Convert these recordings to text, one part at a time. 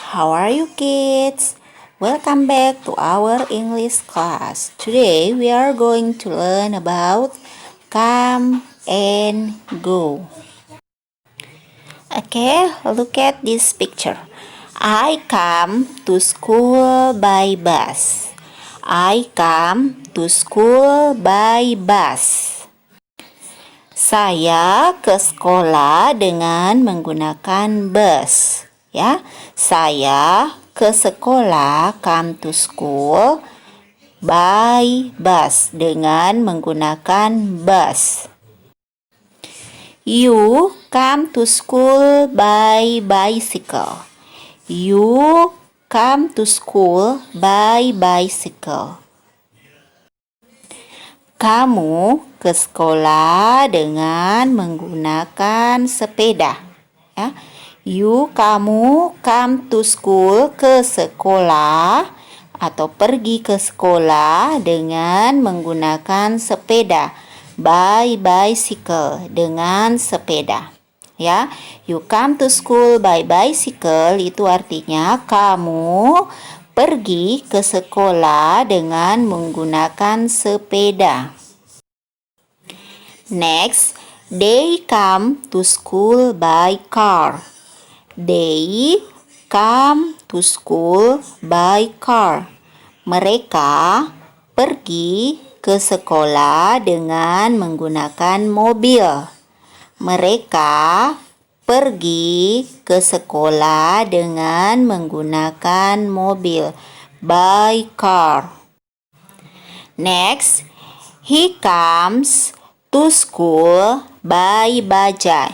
How are you kids? Welcome back to our English class. Today we are going to learn about come and go. Okay, look at this picture. I come to school by bus. I come to school by bus. Saya ke sekolah dengan menggunakan bus. Ya, saya ke sekolah, come to school by bus, dengan menggunakan bus. You come to school by bicycle. You come to school by bicycle. Kamu ke sekolah dengan menggunakan sepeda. Ya. Kamu come to school, ke sekolah atau pergi ke sekolah dengan menggunakan sepeda. By bicycle, dengan sepeda. Ya, you come to school by bicycle itu artinya kamu pergi ke sekolah dengan menggunakan sepeda. Next, they come to school by car. They come to school by car. Mereka pergi ke sekolah dengan menggunakan mobil. Mereka pergi ke sekolah dengan menggunakan mobil. By car. Next, he comes to school by bajaj.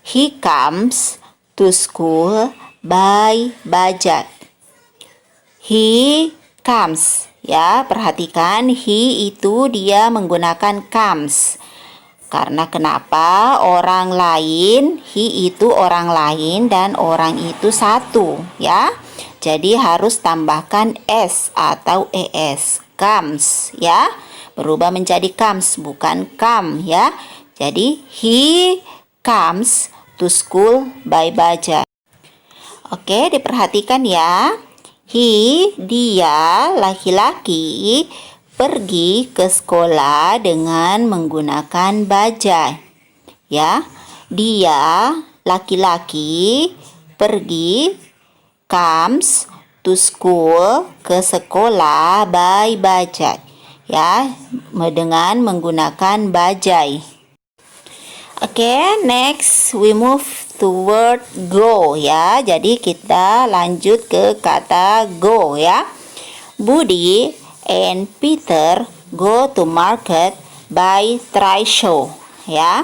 He comes to school by bajaj. He comes. Ya, perhatikan he itu dia menggunakan comes. Karena kenapa? Orang lain, he itu orang lain dan orang itu satu, ya. Jadi harus tambahkan s atau es. Comes, ya. Berubah menjadi comes, bukan come, ya. Jadi he comes to school by bajaj. Oke, diperhatikan ya. Dia laki-laki pergi ke sekolah dengan menggunakan bajaj. Ya, dia laki-laki pergi comes to school, ke sekolah by bajaj. Ya, dengan menggunakan bajaj. Oke, next we move to word go ya. Jadi kita lanjut ke kata go ya. Budi and Peter go to market by trishaw ya.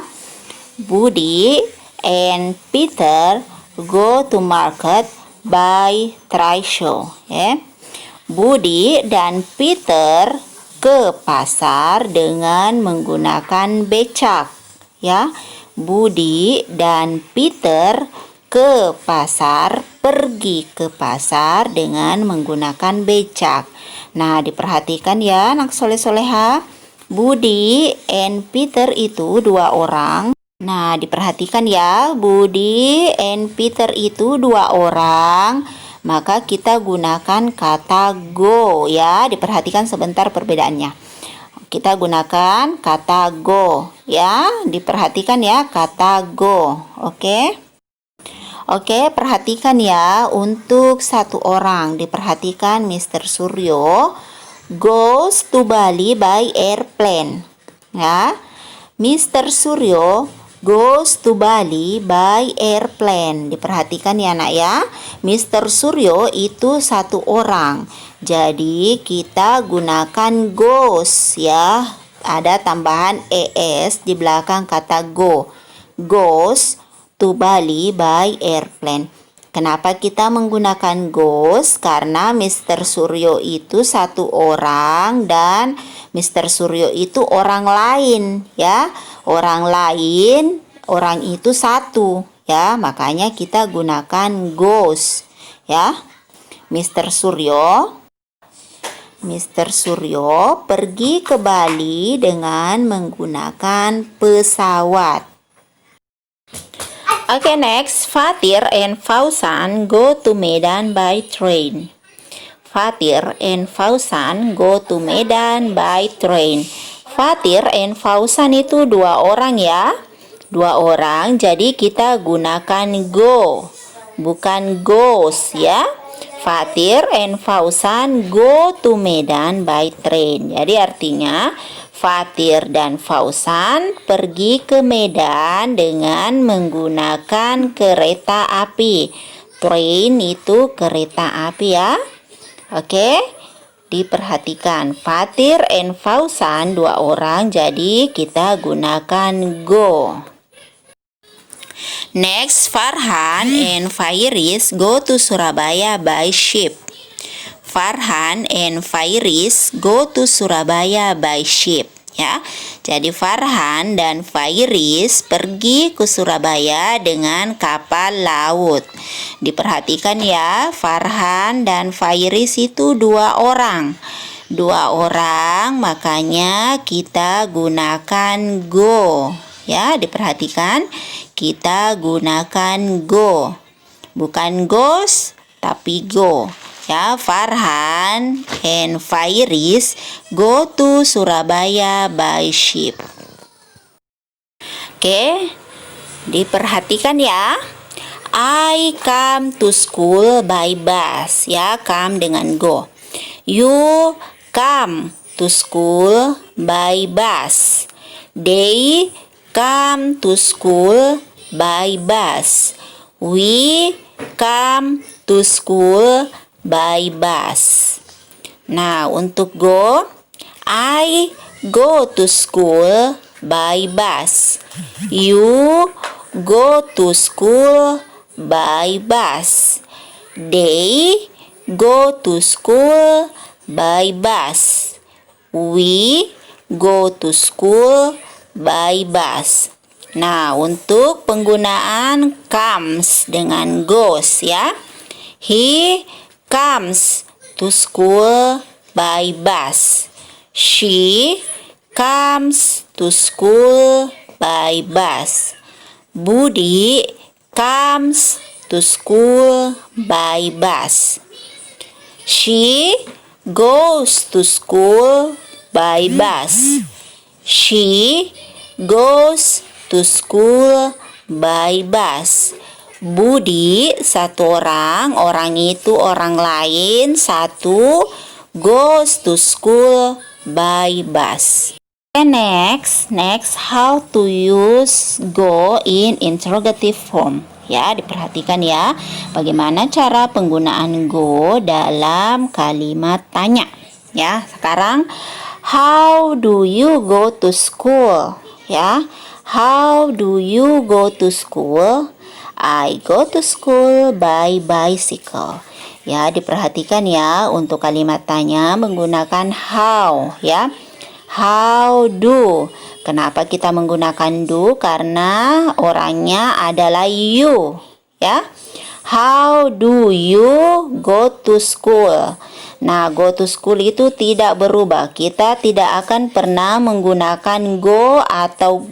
Budi and Peter go to market by trishaw ya. Budi dan Peter ke pasar dengan menggunakan becak ya. Budi dan Peter ke pasar, pergi ke pasar dengan menggunakan becak. Nah, diperhatikan ya anak soleh-soleha. Budi and Peter itu dua orang. Nah, diperhatikan ya, Budi and Peter itu dua orang. Maka kita gunakan kata go ya. Diperhatikan sebentar perbedaannya. Kita gunakan kata go ya. Diperhatikan ya kata go. Oke. Oke, perhatikan ya untuk satu orang. Diperhatikan Mr. Suryo goes to Bali by airplane. Ya. Mr. Suryo goes to Bali by airplane. Diperhatikan ya nak ya. Mr. Suryo itu satu orang. Jadi kita gunakan goes ya. Ada tambahan es di belakang kata go. Goes to Bali by airplane. Kenapa kita menggunakan goes? Karena Mr. Suryo itu satu orang dan Mr. Suryo itu orang lain ya. Orang lain, orang itu satu ya. Makanya kita gunakan goes ya. Mr. Suryo pergi ke Bali dengan menggunakan pesawat. Okay, next, Fatir and Fauzan go to Medan by train. Fatir and Fauzan go to Medan by train. Fatir and Fauzan itu dua orang ya. Dua orang, jadi kita gunakan go, bukan goes ya. Fatir and Fauzan go to Medan by train. Jadi artinya Fatir dan Fauzan pergi ke Medan dengan menggunakan kereta api. Train itu kereta api ya. Oke, diperhatikan. Fatir and Fauzan dua orang, jadi kita gunakan go. Next, Farhan and Fairis go to Surabaya by ship. Farhan and Fairis go to Surabaya by ship. Ya, jadi Farhan dan Fairis pergi ke Surabaya dengan kapal laut. Diperhatikan ya, Farhan dan Fairis itu dua orang. Dua orang, makanya kita gunakan go. Ya, diperhatikan, kita gunakan go. Bukan goes, tapi go. Ya, Farhan and Fairis go to Surabaya by ship. Oke, diperhatikan ya. I come to school by bus. Ya, come dengan go. You come to school by bus. They come to school by bus. We come to school by bus. Nah, untuk go, I go to school by bus. You go to school by bus. They go to school by bus. We go to school by bus. Nah, untuk penggunaan comes dengan goes ya. He comes to school by bus. She comes to school by bus. Budi comes to school by bus. She goes to school by bus. She goes to school by bus. Budi satu orang, orang itu orang lain, satu goes to school by bus. Okay, next, how to use go in interrogative form. Ya, diperhatikan ya, bagaimana cara penggunaan go dalam kalimat tanya. Ya, sekarang how do you go to school? Ya, how do you go to school? I go to school by bicycle. Ya, diperhatikan ya, untuk kalimat tanya menggunakan how ya. How do. Kenapa kita menggunakan do? Karena orangnya adalah you ya. How do you go to school? Nah, go to school itu tidak berubah. Kita tidak akan pernah menggunakan go atau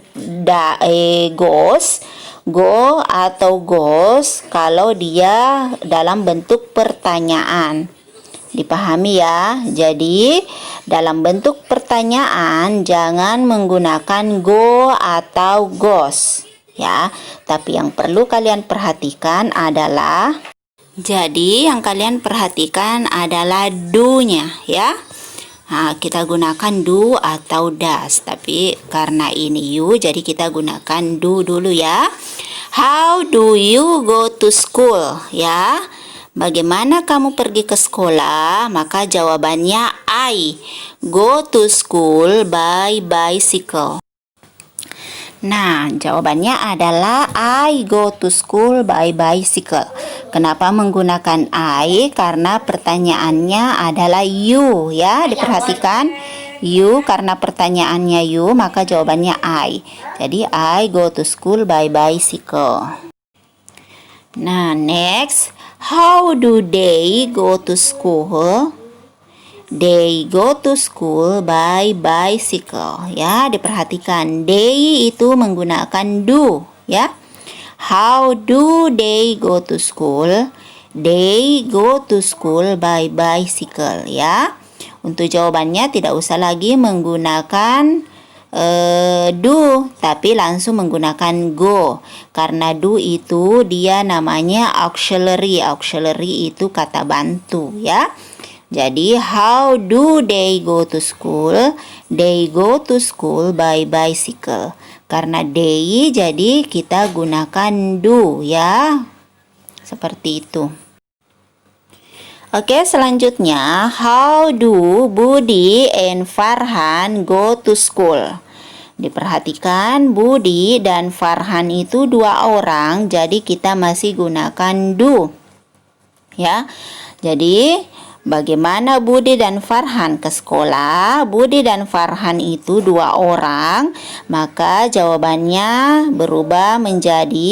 goes. Go atau goes kalau dia dalam bentuk pertanyaan. Dipahami ya. Jadi, dalam bentuk pertanyaan jangan menggunakan go atau goes ya. Tapi yang perlu kalian perhatikan adalah yang kalian perhatikan adalah do-nya ya. Nah, kita gunakan do atau does, tapi karena ini you, jadi kita gunakan do dulu ya. How do you go to school? Ya, bagaimana kamu pergi ke sekolah? Maka jawabannya I go to school by bicycle. Nah, jawabannya adalah I go to school by bicycle. Kenapa menggunakan I? Karena pertanyaannya adalah you ya. Diperhatikan you, karena pertanyaannya you, maka jawabannya I. Jadi I go to school by bicycle. Nah, next, how do they go to school? They go to school by bicycle. Ya, diperhatikan they itu menggunakan do ya. How do they go to school? They go to school by bicycle, ya. Untuk jawabannya tidak usah lagi menggunakan do, tapi langsung menggunakan go. Karena do itu dia namanya auxiliary. Auxiliary itu kata bantu, ya. Jadi how do they go to school? They go to school by bicycle. Karena they jadi kita gunakan do, ya. Seperti itu. Oke, selanjutnya, how do Budi and Farhan go to school? Diperhatikan, Budi dan Farhan itu dua orang, jadi kita masih gunakan do. Ya. Jadi, bagaimana Budi dan Farhan ke sekolah? Budi dan Farhan itu dua orang, maka jawabannya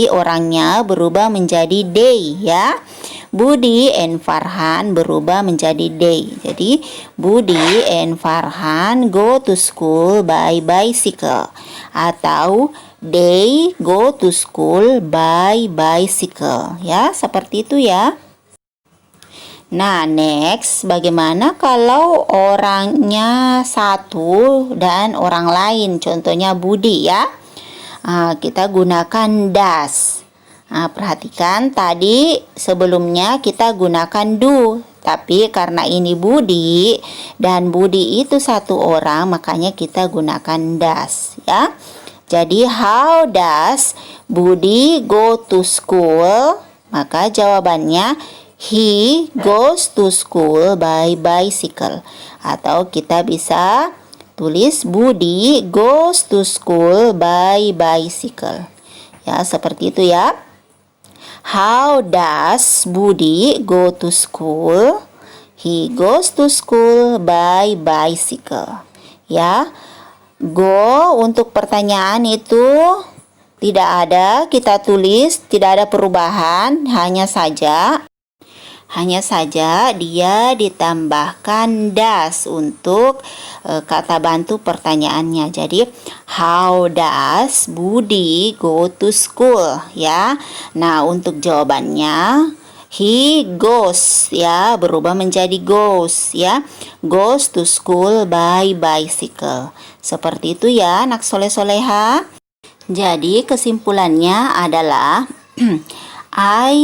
orangnya berubah menjadi they, ya. Budi and Farhan berubah menjadi they. Jadi, Budi and Farhan go to school by bicycle. Atau they go to school by bicycle. Ya, seperti itu ya. Nah, next, bagaimana kalau orangnya satu dan orang lain? Contohnya Budi, ya. Kita gunakan does. Perhatikan tadi sebelumnya kita gunakan do, tapi karena ini Budi dan Budi itu satu orang, makanya kita gunakan does, ya. Jadi how does Budi go to school? Maka jawabannya he goes to school by bicycle. Atau kita bisa tulis Budi goes to school by bicycle. Ya, seperti itu ya. How does Budi go to school? He goes to school by bicycle. Ya, go untuk pertanyaan itu tidak ada, kita tulis, tidak ada perubahan, hanya saja dia ditambahkan does untuk kata bantu pertanyaannya. Jadi how does Budi go to school, ya. Nah, untuk jawabannya he goes, ya, berubah menjadi goes, ya. Goes to school by bicycle. Seperti itu ya, anak soleh-soleha. Jadi kesimpulannya adalah I,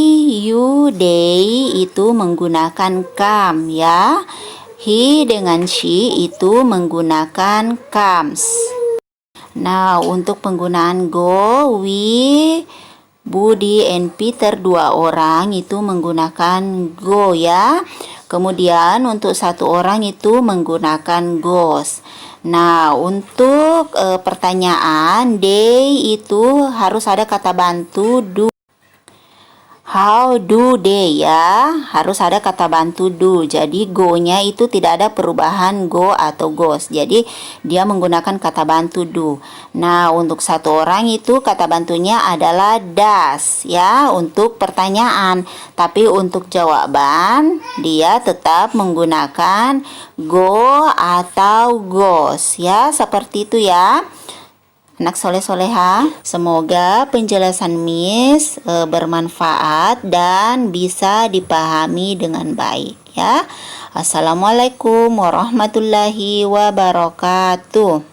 you, they itu menggunakan come, ya. He dengan she itu menggunakan comes. Nah, untuk penggunaan go, we, Budi and Peter dua orang itu menggunakan go, ya. Kemudian untuk satu orang itu menggunakan goes. Nah, untuk pertanyaan they itu harus ada kata bantu do. How do they, ya, harus ada kata bantu do. Jadi go-nya itu tidak ada perubahan go atau goes. Jadi dia menggunakan kata bantu do. Nah, untuk satu orang itu kata bantunya adalah does, ya, untuk pertanyaan. Tapi untuk jawaban dia tetap menggunakan go atau goes, ya, seperti itu ya. Anak soleh-soleha, semoga penjelasan Miss bermanfaat dan bisa dipahami dengan baik, ya. Assalamualaikum warahmatullahi wabarakatuh.